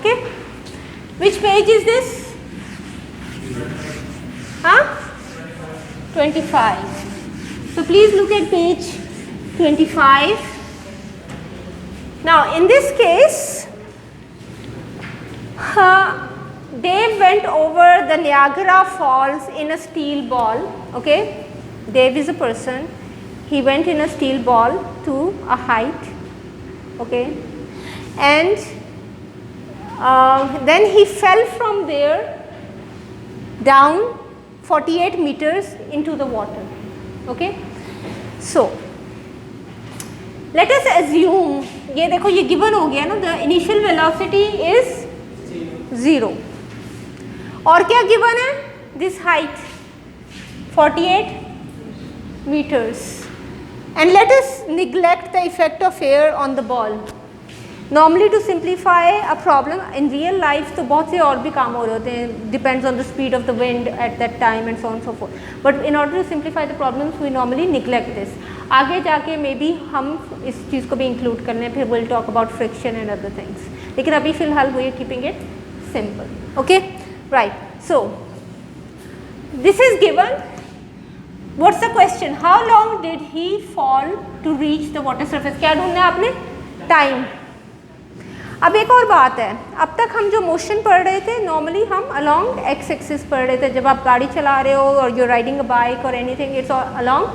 Okay, which page is this? 25. So please look at page 25. Now in this case, Dave went over the Niagara Falls in a steel ball. Okay, Dave is a person. He went in a steel ball to a height. Okay, and then he fell from there down 48 meters into the water. Okay, so let us assume, ये देखो ये given हो गया ना, the initial velocity is 0 और क्या given है, this height 48 meters, and let us neglect the effect of air on the ball. Normally to simplify a problem in real life तो बहुत से और भी काम हो रहे होते हैं, depends on the speed of the wind at that time and so on and so forth. But in order to simplify the problems we normally neglect this. आगे जाके मे बी हम इस चीज़ को भी इंक्लूड कर लें, फिर we'll talk about friction and other things. लेकिन अभी फ़िलहाल we are keeping it simple. Okay, right. So this is given. What's the question? How long did he fall to reach the water surface? क्या ढूंढना है आपने? Time. अब एक और बात है, अब तक हम जो मोशन पढ़ रहे थे नॉर्मली हम अलोंग एक्स एक्सिस पढ़ रहे थे. जब आप गाड़ी चला रहे हो और यू राइडिंग अ बाइक और anything, it's along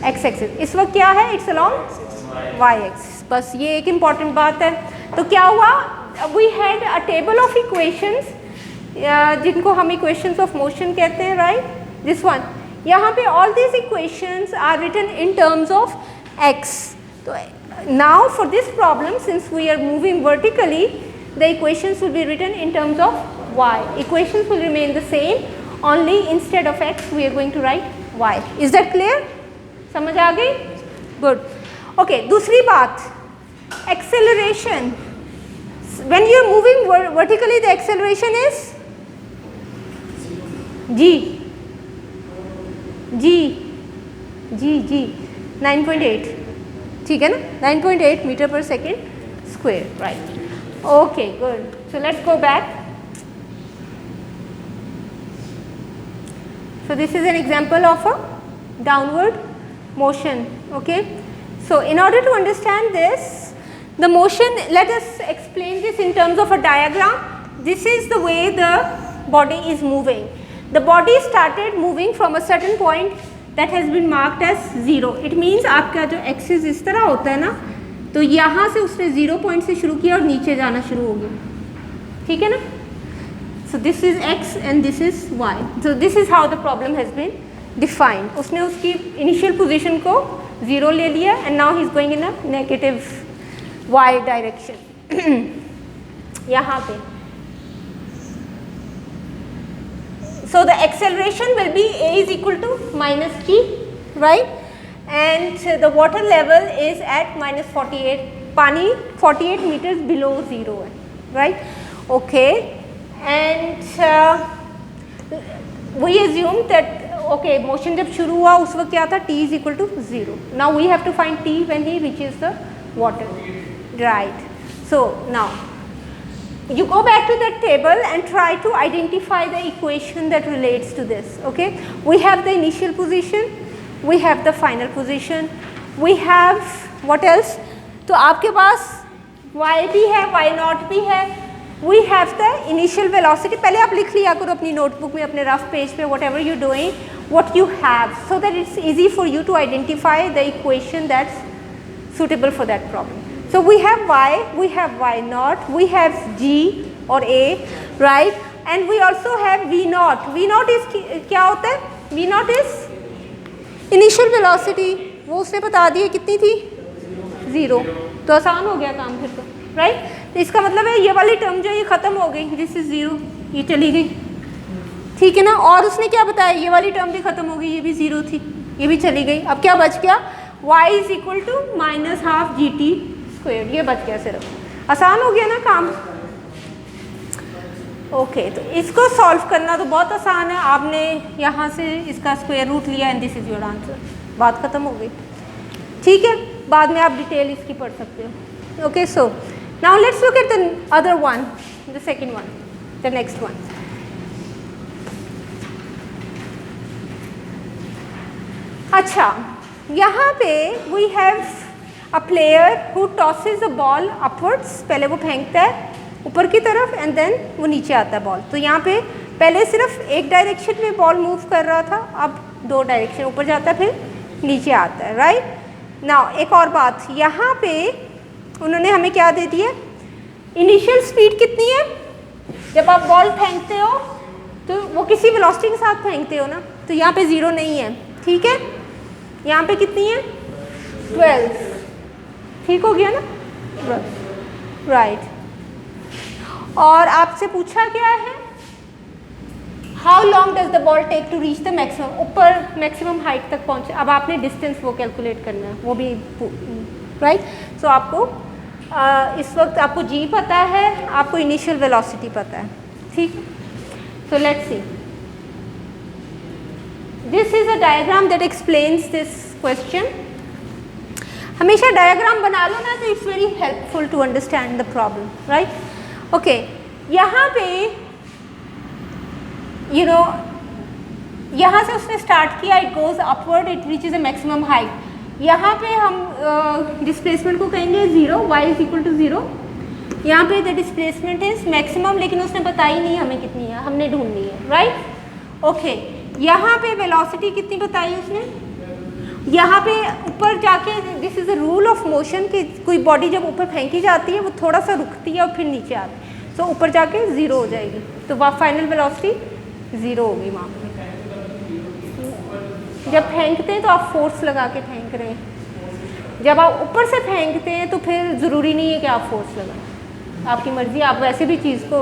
x axis. इस वक्त क्या है, इट्स अलोंग वाई एक्सिस. बस ये एक इम्पॉर्टेंट बात है. तो क्या हुआ, we had a table of equations जिनको हम इक्वेशंस ऑफ मोशन कहते हैं, राइट, दिस वन. यहाँ पे all these equations are written in terms of x. तो now for this problem, since we are moving vertically, the equations will be written in terms of y. Equations will remain the same, only instead of x we are going to write y. Is that clear? समझ आ गई? Good. Okay, दूसरी बात, acceleration. When you are moving vertically, the acceleration is g 9.8. ठीक है ना, 9.8 metre पर second square, right. Okay, good. So let's go back. So this is an example of a downward motion. Okay, so in order to understand this, the motion, let us explain this in terms of a diagram. This is the way the body is moving. The body started moving from a certain point that has been marked as 0. It means आपका जो axis इस तरह होता है ना, तो यहाँ से उसने 0 पॉइंट से शुरू किया और नीचे जाना शुरू हो गया. ठीक है ना. So this is x and this is y. So this is how the problem has been defined. उसने उसकी initial position को 0 ले लिया and now he is going in a negative y direction. यहाँ पे. So the acceleration will be a is equal to minus g, right, and the water level is at minus 48. पानी 48 meters below 0 है, right. Okay, and we assume that okay, motion जब शुरू हुआ उस वक्त क्या था, t is equal to 0. Now we have to find t when he reaches the water, right. So now you go back to that table and try to identify the equation that relates to this. Okay, we have the initial position, we have the final position, we have what else, तो आपके पास y भी है, y naught भी है, we have the initial velocity. पहले आप लिख लिया करो अपनी नोटबुक में, अपने रफ पेज पे, whatever you doing, what you have, so that it's easy for you to identify the equation that's suitable for that problem. So we have y, we have y naught, we have g or a, right, and we also have v naught. V naught is क्या होता है, v naught is initial velocity. वो उसने बता दी है कितनी थी, 0. तो आसान हो गया काम फिर तो, राइट. तो इसका मतलब है ये वाली टर्म जो ये ख़त्म हो गई, दिस इज 0, ये चली गई. ठीक है ना. और उसने क्या बताया, ये वाली टर्म भी ख़त्म हो गई, ये भी 0 थी, ये भी चली गई. अब क्या बच गया, y is equal to minus half g t square. ये बच गया सिर्फ. आसान हो गया ना काम. ओके, तो इसको सॉल्व करना तो बहुत आसान है. आपने यहाँ से इसका स्क्वायर रूट लिया and this is your answer. बात ख़त्म हो गई. ठीक है, बाद में आप डिटेल इसकी पढ़ सकते हो. Okay, so now let's look at the other one. The second one, the next one. अच्छा, यहाँ पे we have a player who tosses the ball upwards. पहले वो फेंकता है ऊपर की तरफ एंड देन वो नीचे आता है बॉल. तो यहाँ पे पहले सिर्फ एक डायरेक्शन में बॉल मूव कर रहा था, अब दो डायरेक्शन, ऊपर जाता है फिर नीचे आता है. राइट नाउ एक और बात, यहाँ पे उन्होंने हमें क्या दे दिया, इनिशियल स्पीड कितनी है. जब आप बॉल फेंकते हो तो वो किसी वेलोसिटी के साथ फेंकते हो ना, तो यहाँ पे 0 नहीं है. ठीक है, यहाँ पे कितनी है 12. ठीक हो गया ना. राइट. और आपसे पूछा क्या है, how long does the ball take to reach the maximum. ऊपर मैक्सिमम हाइट तक पहुँचे. अब आपने डिस्टेंस वो कैलकुलेट करना है, वो भी. राइट. सो आपको इस वक्त आपको जी पता है, आपको इनिशियल वेलोसिटी पता है. ठीक है. So let's see, this is a diagram that explains this question. हमेशा डायग्राम बना लो ना, तो it's very helpful to understand the problem. Right. Okay, यहाँ पे यू नो यहाँ से उसने स्टार्ट किया, it goes upward, it reaches a maximum height. यहाँ पे हम डिस्प्लेसमेंट को कहेंगे 0, y इज इक्वल टू 0. यहाँ पे द डिस्प्लेसमेंट इज मैक्सिमम, लेकिन उसने बताई नहीं हमें कितनी है, हमने ढूंढनी है. राइट. ओके, यहाँ पे वेलोसिटी कितनी बताई उसने. यहाँ पे ऊपर जाके, this is a rule of motion कि कोई बॉडी जब ऊपर फेंकी जाती है वो थोड़ा सा रुकती है और फिर नीचे आती है, सो ऊपर जाके 0 हो जाएगी. तो वह फाइनल वेलोसिटी 0 होगी वहाँ पे. जब फेंकते हैं तो आप फोर्स लगा के फेंक रहे हैं. जब आप ऊपर से फेंकते हैं तो फिर ज़रूरी नहीं है कि आप फोर्स लगाएं, आपकी मर्जी, आप वैसे भी चीज़ को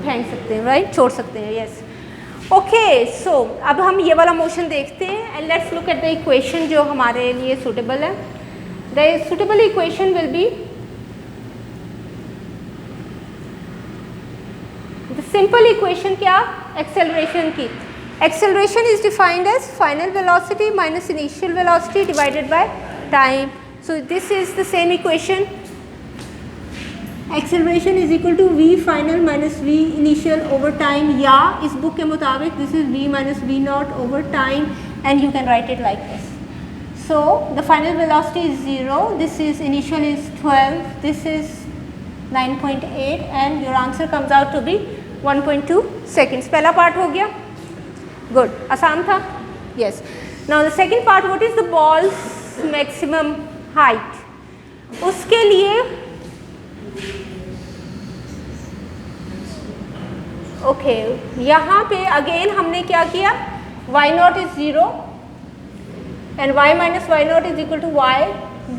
फेंक सकते हैं. राइट. छोड़ सकते हैं. यस. ओके, सो अब हम ये वाला मोशन देखते हैं and let's look at the equation जो हमारे लिए सूटेबल है. The suitable equation will be the simple equation. क्या, एक्सेलरेशन की. Acceleration is defined as final velocity minus initial velocity divided by time. So this is the same equation. Acceleration is equal to v final minus v initial over time. या इस book के मुताबिक this is v minus v naught over time, and you can write it like this. So the final velocity is 0. This is initial is 12. This is 9.8, and your answer comes out to be 1.2 seconds. पहला part हो गया. Good, आसान था. Yes. Now the second part, what is the balls maximum height. उसके लिए okay, यहाँ पे again हमने क्या किया, y not is 0 and y minus y not is equal to y,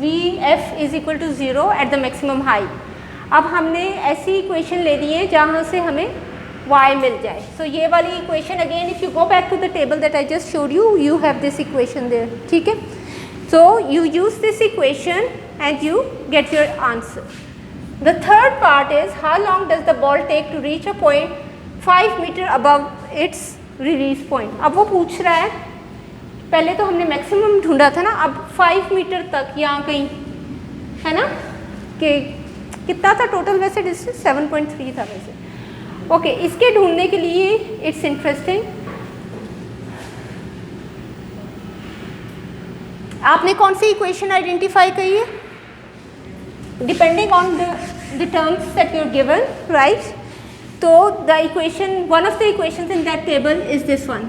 vf is equal to 0 at the maximum height. अब हमने ऐसी इक्वेशन ले ली है जहाँ से हमें y मिल जाए. सो ये वाली equation again, if you go back to the table that I just showed you, you have this equation there. ठीक है. So you use this equation and you get your answer. The third part is, how long does the ball take to reach a point 5 meter above its release point. अब वो पूछ रहा है, पहले तो हमने मैक्सिमम ढूंढा था ना, अब 5 मीटर तक यहाँ कहीं है ना, कि कितना था टोटल वैसे डिस्टेंस, 7.3 था वैसे. ओके, इसके ढूंढने के लिए इट्स इंटरेस्टिंग. आपने कौन सी इक्वेशन आइडेंटिफाई की है, depending on the terms that you are given. Right. तो the equation, one of the equations in that table is this one.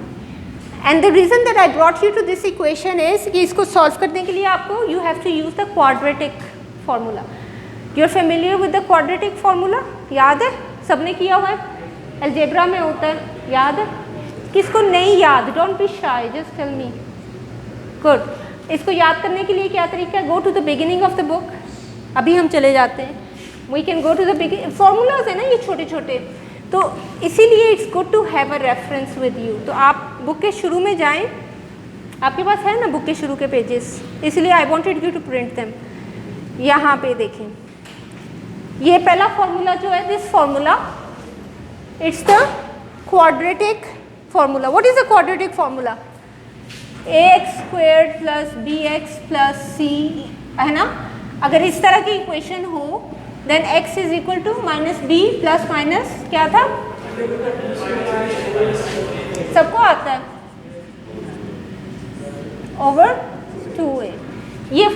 And the reason that I brought you to this equation is कि इसको सॉल्व करने के लिए आपको you have to use the quadratic formula. You are familiar with the quadratic formula. याद है, सबने किया हुआ है, अलजेब्रा में होता है, याद है. किसको नहीं याद, don't be shy, just tell me. Good. इसको याद करने के लिए क्या तरीका है, go to the beginning of the book. अभी हम चले जाते हैं, we can go to the beginning. Formulas है ना ये छोटे छोटे, तो इसीलिए it's good to have a reference with you. तो आप बुक के शुरू में जाएं, आपके पास है ना बुक के शुरू के पेजेस, इसलिए I wanted you to print them. यहाँ पे देखें, ये पहला फॉर्मूला जो है, this formula, it's the quadratic formula. What is the quadratic formula? ax squared plus bx plus c, है ना. अगर इस तरह की इक्वेशन हो then x is equal to minus b plus minus क्या था, सबको आता है, ओवर 2a। ये